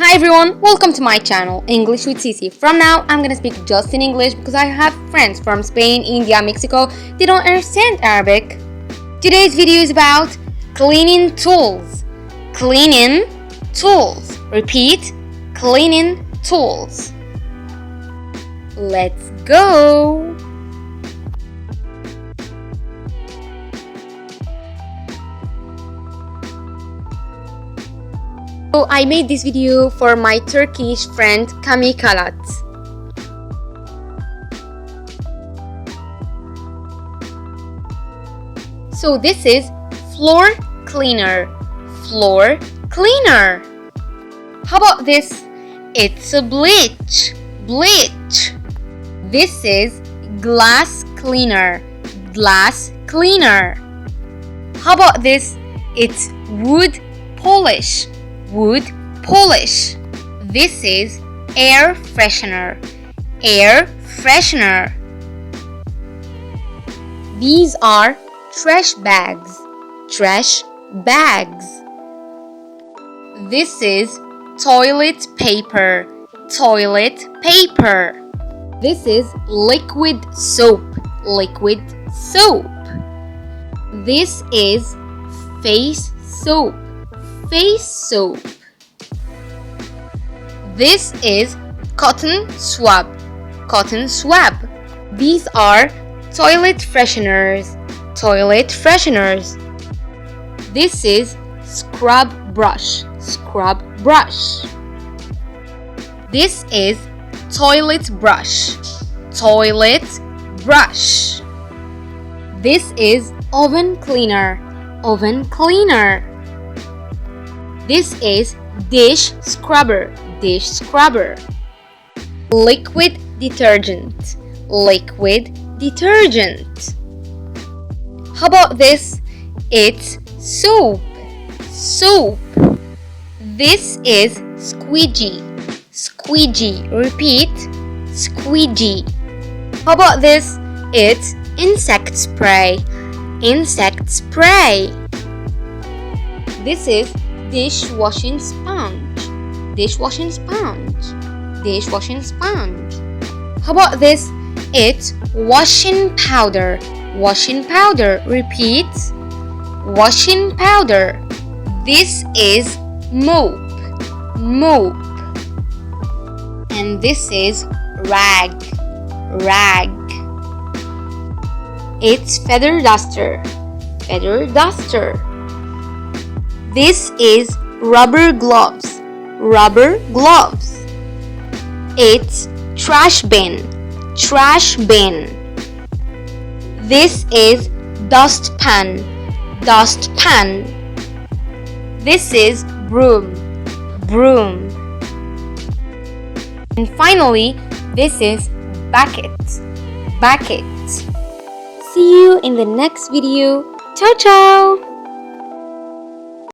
Hi everyone, welcome to my channel, English with Cici. From now, I'm gonna speak just in English because I have friends from Spain, India, Mexico. They don't understand Arabic. Today's video is about cleaning tools. Cleaning tools. Repeat, cleaning tools. Let's go! So I made this video for my Turkish friend Kami Kalat. So this is floor cleaner. Floor cleaner. How about this? It's a bleach. Bleach. This is glass cleaner. Glass cleaner. How about this? It's wood polish. Wood polish. This is air freshener. Air freshener. These are trash bags. Trash bags. This is toilet paper. Toilet paper. This is liquid soap. Liquid soap. This is face soap. Face soap. This is cotton swab. Cotton swab. These are toilet fresheners. Toilet fresheners. This is scrub brush. Scrub brush. This is toilet brush. Toilet brush. This is oven cleaner. Oven cleaner. This is dish scrubber. Dish scrubber. Liquid detergent. Liquid detergent. How about this? It's soap. Soap. This is squeegee. Squeegee. Repeat. Squeegee. How about this? It's insect spray. Insect spray. This is dishwashing sponge. Dishwashing sponge. Dishwashing sponge. How about this? It's washing powder. Washing powder. Repeat. Washing powder. This is mop. Mop. And this is rag. Rag. It's feather duster. Feather duster. This is rubber gloves. Rubber gloves. It's trash bin. Trash bin. This is dustpan. Dustpan. This is broom. Broom. And finally, this is bucket. Bucket. See you in the next video. Ciao ciao!